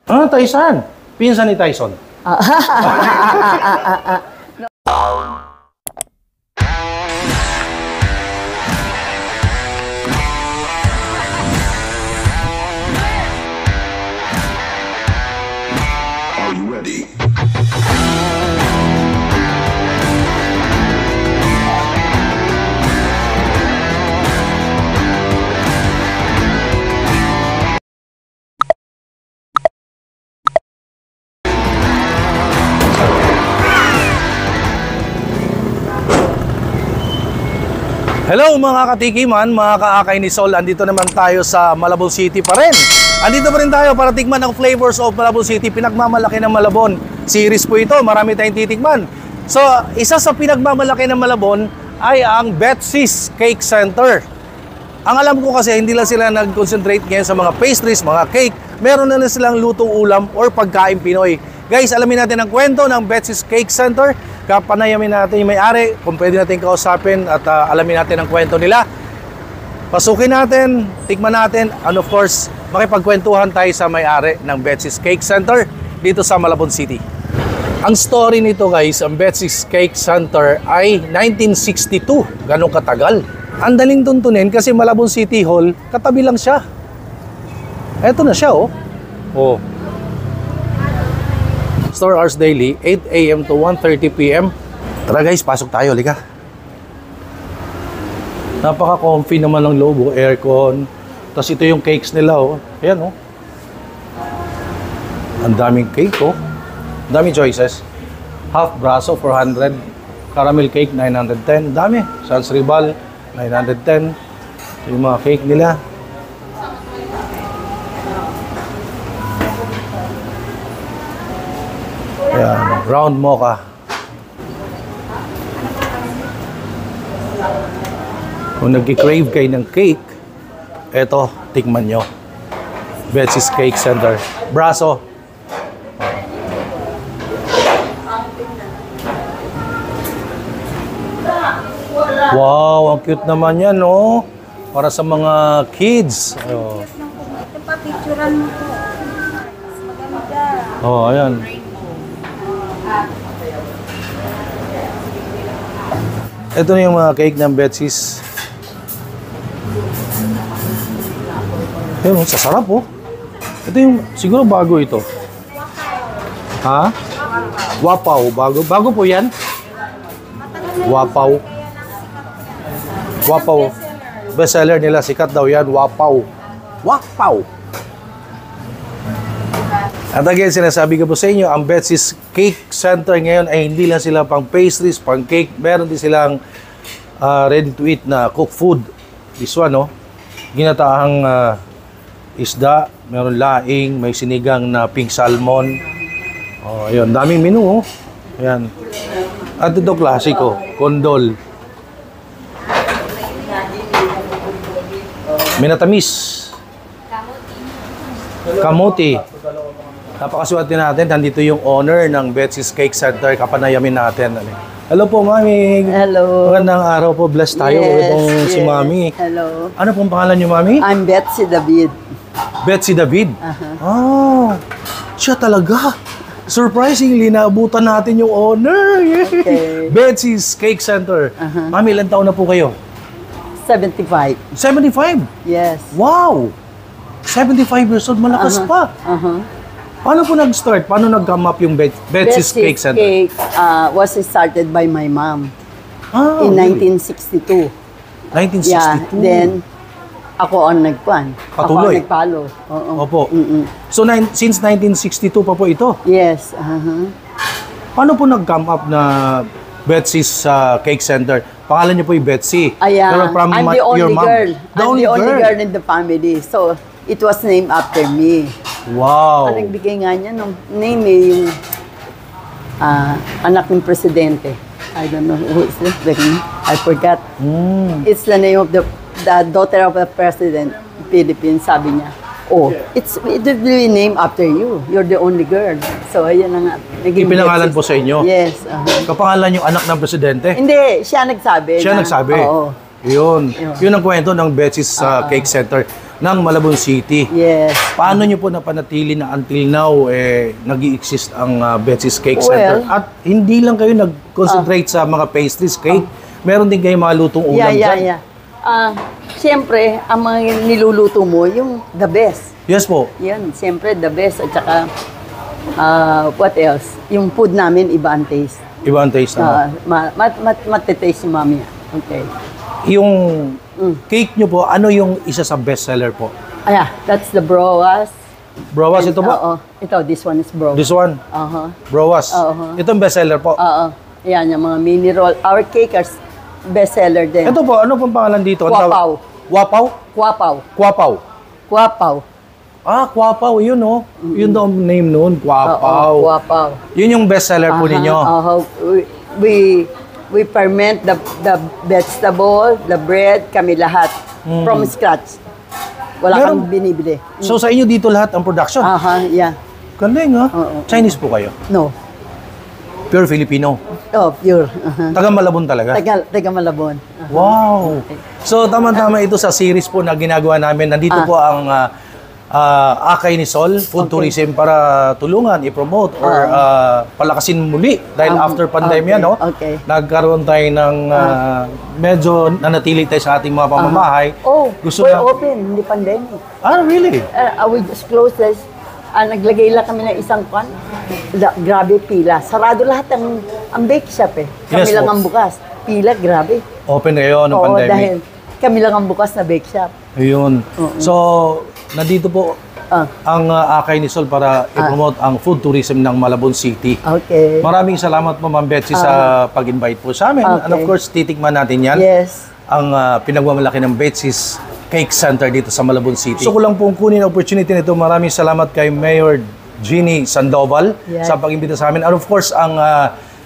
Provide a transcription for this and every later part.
Ah, Tyson. Pinsan ni Tyson. Are you ready? Hello mga katikiman, mga kaakay ni Sol. Andito naman tayo sa Malabon City pa rin. Andito pa rin tayo para tikman ang flavors of Malabon City. Pinagmamalaki ng Malabon series po ito. Marami tayong titikman. So, isa sa pinagmamalaki ng Malabon ay ang Betsy's Cake Center. Ang alam ko kasi hindi lang sila nag-concentrate ngayon sa mga pastries, mga cake. Meron na silang lutong ulam or pagkain Pinoy. Guys, alamin natin ang kwento ng Betsy's Cake Center. Kapanayamin natin yung may-ari, kung pwede natin kausapin at alamin natin ang kwento nila. Pasukin natin, tikman natin, and of course, makipagkwentuhan tayo sa may-ari ng Betsy's Cake Center dito sa Malabon City. Ang story nito guys, ang Betsy's Cake Center ay 1962. Ganong katagal. Ang daling tuntunin kasi Malabon City Hall, katabi lang siya. Eto na siya oh. Oh. Store hours daily, 8 a.m. to 1:30 p.m. Tara guys, pasok tayo, liga. Napaka-comfy naman ng loob, oh. Aircon. Tapos ito yung cakes nila, oh. Ayan, oh. Ang daming cake, oh. Ang daming choices. Half braso, 400. Caramel cake, 910. Dami. Sans Ribal, 910. Yung mga cake nila. Ayan, round mocha. Kung nag-crave kayo ng cake, eto, tikman nyo. Betsy's Cake Center. Braso. Wow, ang cute naman yan, no? Para sa mga kids. Oh, Picturean mo po. Maganda. oh ayan. Ito na yung mga cake ng Betsy's. Ayun, sasarap oh. Ito yung, siguro bago ito. Ha? Wapaw, bago. Bago po yan? Wapaw. Wapaw. Bestseller nila, sikat daw yan. Wapaw. Wapaw. At again, sinasabi ko po sa inyo, ang Betsy's Cake Center ngayon ay hindi lang sila pang pastries, pang cake. Meron din silang ready to eat na cooked food. This one, no? Ginataang isda, meron laing, may sinigang na pink salmon. Oh, ayun, daming menu, oh. Ayan. At ito klasiko, kondol. Minatamis. Kamuti. Napakaswerte natin. Nandito yung owner ng Betsy's Cake Center. Kapanayamin natin. Hello po, Mami. Hello. Magandang araw po. Bless tayo. Itong si Mami. Hello. Ano pong pangalan niyo, Mami? I'm Betsy David. Betsy David? Oh, siya talaga. Surprisingly, naabutan natin yung owner. Okay. Betsy's Cake Center. Mami, ilan taon na po kayo? 75. 75? Yes. Wow! 75 years old, malakas pa. Paano po nag-start? Paano nag-come up yung Betsy's Cake Center? Cake was started by my mom really? in 1962. 1962? Yeah, then ako ang nagkuhan. Patuloy? Ako ang nagpalo. Oo. Opo. So, since 1962 pa po ito? Yes. Paano po nag-come up na Betsy's Cake Center? Pangalan niyo po yung Betsy. Pero from I'm the only your mom. girl. I'm the only girl in the family. So, it was named after me. Wow. Ang nagbigay nga niya ng name yung anak ng presidente. I don't know who is it. I forgot. It's the name of the daughter of the president of Philippines, sabi niya. Oh, it will be named after you. You're the only girl. So, ayan na nga. Ipinangalan po sa inyo? Yes. Kapangalan yung anak ng presidente? Hindi, siya nagsabi. Siya nagsabi? Oo. Yun ang kwento ng Betsy's Cake Center. ng Malabon City. Yes. Paano nyo po napanatili na until now nag-i-exist ang Betsy's Cake Center? Well, At hindi lang kayo nag-concentrate sa mga pastries, cake. Meron din kayo mga lutong ulam dyan. Siyempre, ang mga niluluto mo, yung the best. Yes po. Yan, siyempre the best. At saka, what else? Yung food namin, iba ang taste. Iba ang taste naman. Matitaste ni mami. Okay. Yung cake nyo po, ano yung isa sa bestseller po? That's the broas. Browas ito po? Oo. Ito, this one is broas. This one? Browas. Ito ang bestseller po. Yan, yung mga mini roll. Our cakers, bestseller din. Ito po, ano pong pangalan dito? Kwapaw. Wapaw? Kwapaw. Kwapaw. Kwapaw. Kwapaw, yun no? Yun daw ang name noon, Kwapaw. Kwapaw. Yun yung bestseller po ninyo. We ferment the vegetable, the bread, kami lahat. From scratch. Wala kang binibili. So sa inyo dito lahat ang production? Yeah. Galing ha? Chinese po kayo? No. Pure Filipino? Pure. Taga Malabon talaga? Taga Malabon. Wow! So tama-tama ito sa series po na ginagawa namin. Nandito po ang Akay ni Sol, food tourism para tulungan, i-promote or palakasin muli dahil after pandemya, no? Nagkaroon tayo ng medyo nanatili tayo sa ating mga pamamahay. We're open, hindi pandemic. Really? We just closed this. Naglagay lang kami ng isang pan. Grabe pila. Sarado lahat ang bake shop eh. Kami lang ang bukas. Pila, grabe. Open kayo ng pandemic? Dahil kami lang ang bukas na bake shop. Ayun. So, nandito po ang Akay ni Sol para i-promote ang food tourism ng Malabon City. Okay. Maraming salamat po, Ma'am Betsy, sa pag-invite po sa amin. And of course, titikman natin yan. Yes. Ang pinagmamalaki ng Betsy's Cake Center dito sa Malabon City. So, ko lang pong kunin ang opportunity nito. Maraming salamat kay Mayor Jeannie Sandoval sa pag-imbita sa amin. And of course, ang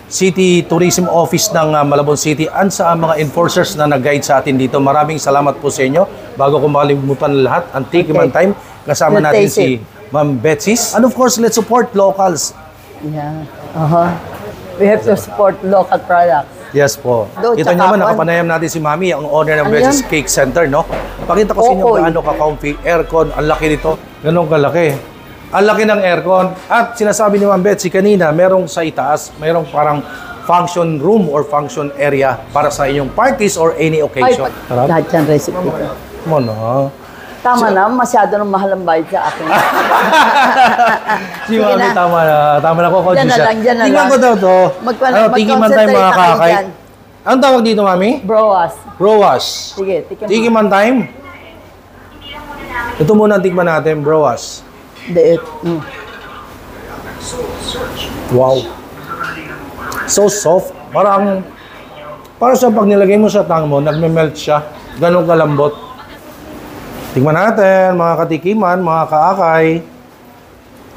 City Tourism Office ng Malabon City and sa mga enforcers na nag-guide sa atin dito. Maraming salamat po sa inyo. Bago ko makalimutan lahat, ang Tikiman Time, kasama natin si Ma'am Betsy's. And of course, let's support locals. Yeah. We have to support local products. Yes po. Ito naman, nakapanayam natin si Mami, ang owner ng Betsy's Cake Center, no? Pakita ko sa inyo gaano ka-comfy, aircon, ang laki nito. Ganun kalaki. Ang laki ng aircon. At sinasabi ni Ma'am Betsy kanina, merong sa itaas, merong parang function room or function area para sa inyong parties or any occasion. Lahat yan recipe ko. Mo no? Tama na, masyado nang mahal ang bayad sa akin. Si Mami, tama na. Tama na ko. Diyan na lang, diyan na lang. Tingnan ko daw to. Tikiman tayo mga kakay. Anong tawag dito, Mami? Broas. Broas. Sige, tikiman time. Ito muna ang tikman natin, broas. Wow. So soft. Parang sa pag nilagay mo sa tang mo, nagme-melt siya. Ganun kalambot. Tingnan natin, mga katikiman, mga kaakay.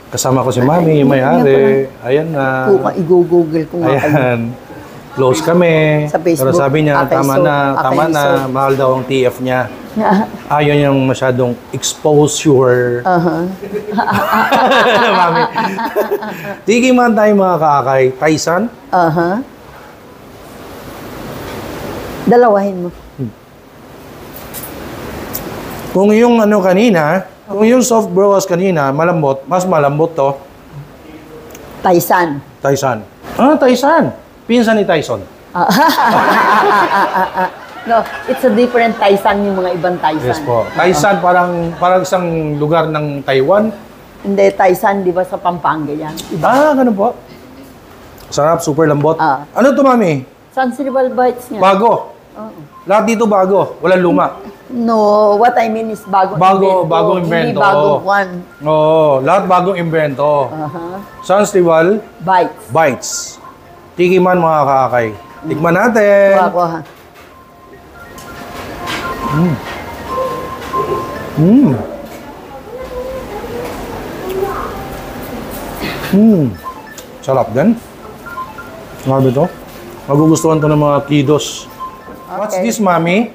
Kasama ko si Mami, yung may-ari. Ayan na. I-google ko nga. Ayan. Close kami. Sa Facebook. Pero sabi niya, tama na. Mahal daw ang TF niya. Ayaw niyang masyadong exposure. Mami. Tikiman tayo mga kaakay. Taisan? Dalawahin mo. Kung yung kung yung soft broas kanina, malambot, mas malambot to. Taisan. Taisan. Taisan. Pinsan ni Tyson. No, it's a different Taisan yung mga ibang Taisan. Yes po. Taisan parang isang lugar ng Taiwan. Hindi, Taisan, di ba sa Pampanga yan? Iba. Ganun po. Sarap, super lambot. Ano to, Mami? San Cristobal Bites niya. Bago. Lahat dito bago. Walang luma. No, what I mean is bagong invento. Bagong invento. Hindi bagong one. Oo, lahat bagong invento. San Cristobal Bites. Tikiman mga kakay. Tikman natin. Kuha. Sarap din. Grabe to. Magugustuhan to ng mga kiddos. What's this, Mami?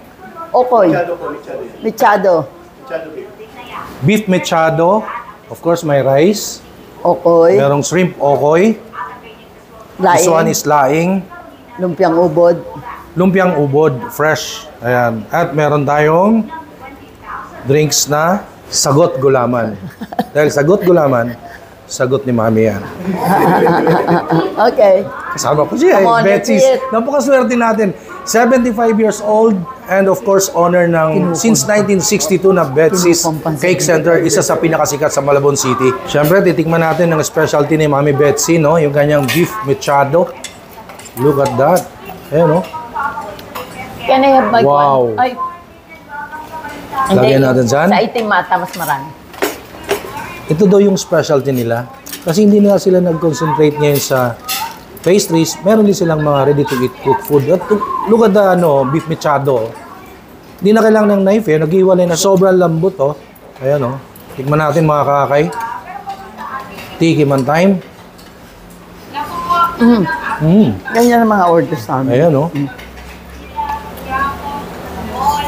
Okoy. Mechado. Beef mechado. Of course, may rice. Okoy. Merong shrimp okoy. This one is laing. Lumpiang ubod. Lumpiang ubod, fresh. Ayan. At meron tayong drinks na sagot gulaman. Dahil sagot gulaman, sagot ni Mami yan. Okay. Kasama ko siya, Come on, Betsy's. let's see it. Napakaswerte natin. 75 years old and of course, owner ng since 1962 na Betsy's Cake Center, isa sa pinakasikat sa Malabon City. Siyempre, titikman natin ng specialty ni Mami Betsy, no? Yung kanyang beef mechado. Look at that. Ayan, no? Can I have my Wow. one? Ay. Lagyan natin dyan. Sa itim mata, mas marami. Ito daw yung specialty nila. Kasi hindi na sila nag-concentrate ngayon sa pastries. Meron din silang mga ready-to-eat cooked food. At look at the beef mechado. Hindi na kailangan ng knife eh. Nag-iwalay na sobrang lambot oh. Ayan oh. Tikman natin mga kakay. Tikiman time. Ganyan ang mga orders namin. Ayan oh.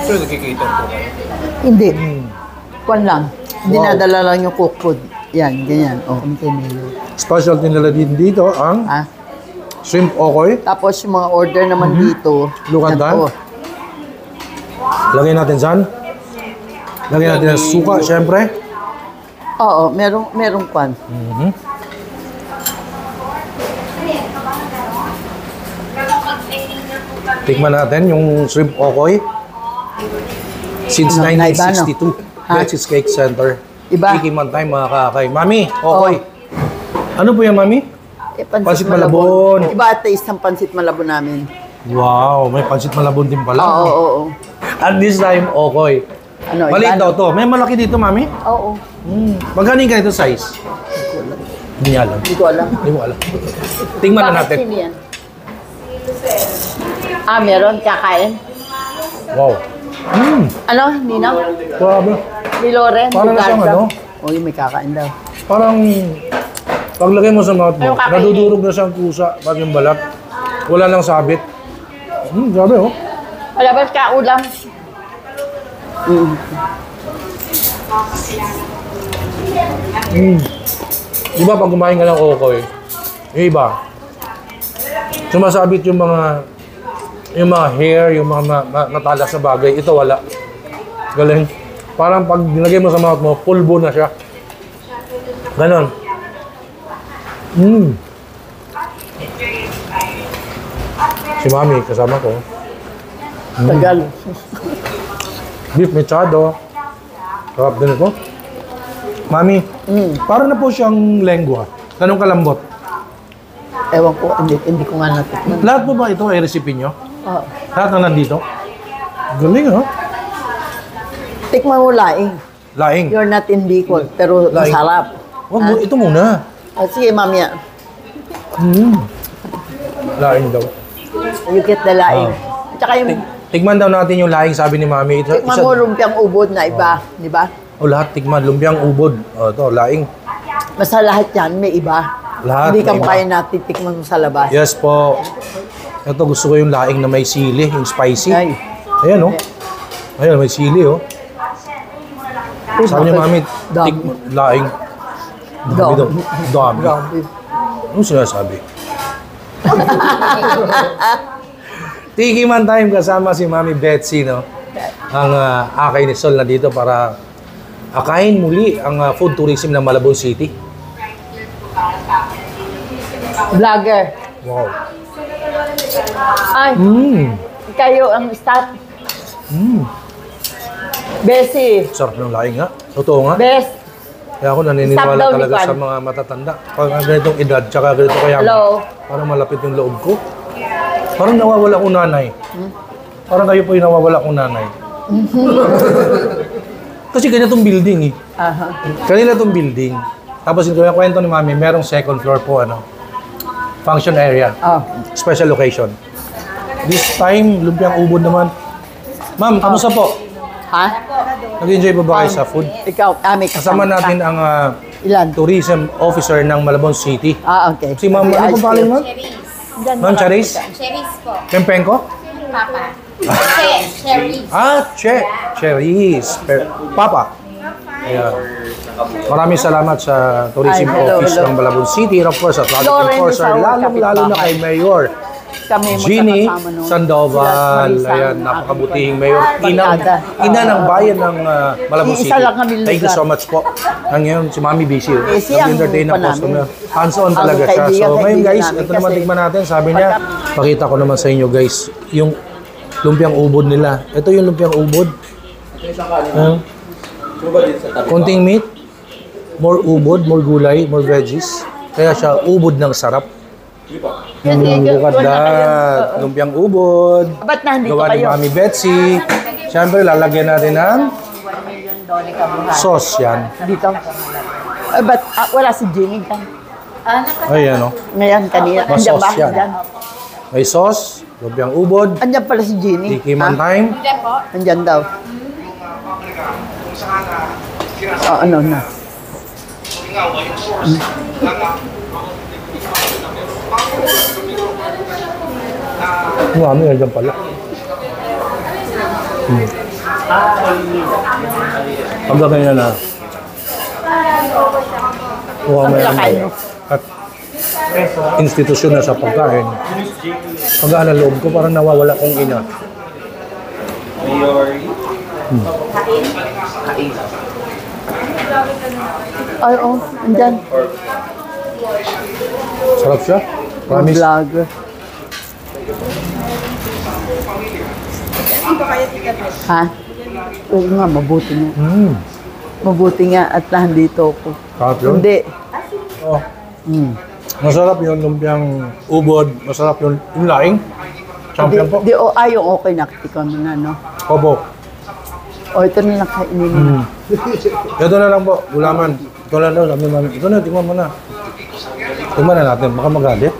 So, nakikita ko. Hindi. Kwan lang. Dinadala lang yung cook food. Yan, ganyan. Oh, menu. Specialty nila din dito ang Ah. shrimp okoy. Tapos yung mga order naman dito. Look at that. ganito. Lagyan natin dyan. Lagyan natin ng suka, syempre. Oo, merong kwan. Tikman natin yung shrimp okoy. Since Ano, naiba, no? 1962. Ha? Betsy's Cake Center. Iba? Tikiman tayo mga kakay. Mami, okoy. Ano po yan, Mami? Eh, Pansit Malabon. Iba taste ng pansit malabon namin. Wow, may pansit malabon din pala. Oo. At this time, okoy. Ano, Maliit iba, daw to. May malaki dito, Mami? Oo. Magkano yung ganito size? Hindi alam. Hindi ko alam. Hindi mo alam. Tingnan na Bakit natin. sino yan? Ah, meron. Kakain. Wow. Ano? Ninang? Grabe. Ni Loren? Parang ni siyang Garza? ano? Uy, may kakain daw. Parang paglagay mo sa mouth mo, Ayun, kakainin. nadudurog na siyang kusa pag yung balat. Wala lang sabit. Grabe oh. Malabas ka ulam. Di ba pag kumain ka ng okoy, yung iba, sumasabit yung mga hair, yung mga matalas na bagay. Ito wala. Galing. Parang pag nilagay mo sa mouth mo, pulbo na siya. Ganon. Si Mami, kasama ko. Tagal. Beef mechado. Sarap din ito. Mami, parang na po siyang lengua. Ganun kalambot. Ewan ko, hindi ko nga natikman. Lahat po ba ito ay recipe nyo? Oo. Lahat na nandito? Galing, ha? Tikman mo laing. Laing. You're not in Bicol, pero Laing. masarap. Wag mo, ito muna. O, sige, mamaya. Laing daw. You get the laing. Tsaka yung Tikman daw natin yung laing, sabi ni Mami. tikman mo lumpiang ubod na iba, di ba? O lahat, tikman. Lumpiang ubod. O, ito, laing. Basta lahat yan, may iba. Lahat Hindi ka may iba. kaya natin tikman mo sa labas. Yes po. Ito, gusto ko yung laing na may sili, yung spicy. Ay. Ayan, oh. Ayan, may sili, oh. Sabi ni Mami, Dami. laing. Dami daw. Dami. Grabe. Anong sinasabi? Tikiman time kasama si Mami Betsy, no? Ang akay ni Sol na dito para akayin muli ang food tourism ng Malabon City. Vlogger. Wow. Ay, kayo ang staff. Bessie. Sarap ng laing, ha? Totoo nga. Bes. Kaya ako naniniwala Stop daw, talaga Nipan. sa mga matatanda. Pag ganitong edad, tsaka ganito kaya Hello. parang malapit yung loob ko. Parang nawawala kong nanay. Parang kayo po yung nawawala kong nanay. Kasi ganitong building eh. Aha. Kanila itong building. Tapos yung kwento ni Mami, merong second floor po, function area. Oh. Special location. This time, lumpiang ubod naman. Ma'am, kamusta po? Ha? Nag-enjoy pa ba kayo sa food? Ikaw, may Kasama natin ang Ilan? tourism officer ng Malabon City. Ah, okay. Si Ma'am, ano pa pangalan mo? Ma'am Charis? Cherries po. Kempenko? Papa. Cherries. Cherise. Papa. Ayan. Maraming salamat sa tourism Ay, hello, office hello. ng Malabon City and of course sa traffic Loren enforcer, Rizal, lalong-lalo na kay Mayor Kami Jeannie magkakasama noon. Sandoval, Sila, Marisa, ayan, ang napakabutihing aking mayor. barkada. Ina ng bayan ng Malabon Iisa City. lang kami Thank you lugar. so much po. Ngayon, si Mami busy. Siya ang Nag-entertain ng upa namin. customer. Hands-on Ang talaga siya. So kaibigan ngayon guys, namin ito naman kasi- tigman natin. Sabi niya, pakita ko naman sa inyo guys, yung lumpiang ubod nila. Ito yung lumpiang ubod. Konting meat, more ubod, more gulay, more veggies. Kaya siya ubod ng sarap. Look at that. Lumpiang ubod. Ba't nandito Gawa ni kayo? Mami Betsy. Siyempre, lalagyan natin ng sauce yan. Dito. Ba't wala si Jenny dyan? Ayan o. Ngayon, kanina. Mas Andiyan ba? sauce yan. Andyan. May sauce, lumpiang ubod, Andyan pala si Jenny. tikiman time. Hindi po. Andyan daw. Ano na? Mami, nandiyan pala. Pagka ganyan na. Kuha mo yan. Kain mo. At institusyon na sa pagkain. Pagka na loob ko, parang nawawala kong ina. Ay, oh. Andyan. Sarap siya. Promise. Vlogger. Ha? Oo nga, mabuti nga. Mabuti nga at nandito ako. Sarap yun. Hindi. Oh. Hmm. Masarap yung lumpiang ubod. Masarap yung laing. Champion po. Di, yung okay, nakatikan mo na, no? Opo. O, ito na lang kainin mo. Ito na lang po, gulaman. Ito na daw, sabi mami. Ito na, tingnan mo na. Tingnan na natin, baka magalit.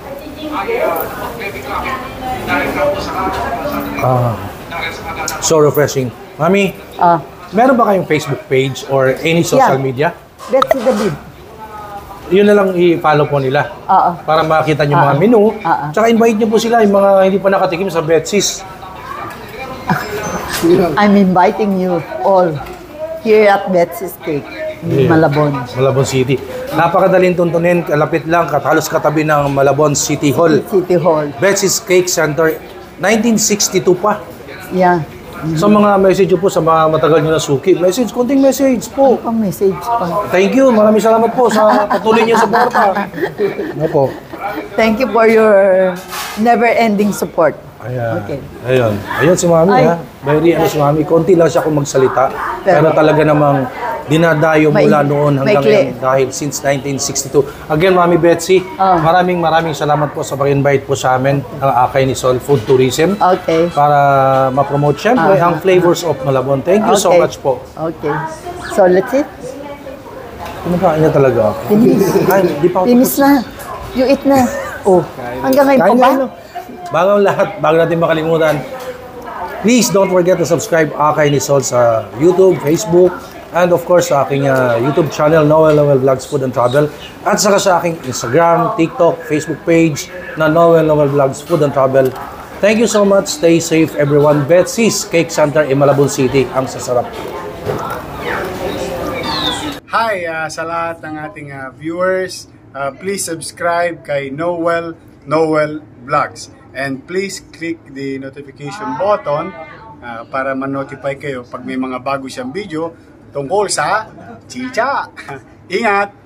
So refreshing. Mami, Ah, meron ba kayong Facebook page or any social Yeah. media? Betsy David. Yun na lang i-follow po nila. Oo. Para makita nyo mga menu. Ah. Tsaka invite nyo po sila, yung mga hindi pa nakatikim sa Betsy's. I'm inviting you all here at Betsy's Cake, Yeah. Malabon. Malabon City. Napakadaling tuntunin, kalapit lang, halos katabi ng Malabon City Hall. City Hall. Betsy's Cake Center, 1962 pa. Yeah. Sa mga message po sa mga matagal nyo na suki, message, konting message po. Pang message pa. Thank you, maraming salamat po sa patuloy niyo suporta. Opo. Thank you for your never-ending support. Ayan. Okay. Ayun. Ayun si Mami Ay. ha. Very si Mami. Konti lang siya kung magsalita. Pero talaga namang dinadayo mula noon hanggang maikli. ngayon dahil since 1962. Again, Mami Betsy, maraming salamat po sa pag-invite po sa amin ang Akay ni Sol Food Tourism Okay. para ma-promote syempre ang flavors of Malabon. Thank you so Okay. much po. Okay. So, let's eat. Kumakain niya talaga ako. Finish. Ay, di pa ako Finish na. You eat na. Oh, hanggang ngayon pa Kain ba? na, no? Bago ang lahat, bago natin makalimutan, please don't forget to subscribe Akay ni Sol sa YouTube, Facebook, and of course sa aking YouTube channel, Noel Vlogs Food and Travel, at saka sa aking Instagram, TikTok, Facebook page na Noel Vlogs Food and Travel. Thank you so much. Stay safe everyone. Betsy's Cake Center in Malabon City. Ang sasarap. Hi sa lahat ng ating viewers. Please subscribe kay Noel Vlogs. And please click the notification button para ma-notify kayo pag may mga bago siyang video tungkol sa chicha. Ingat!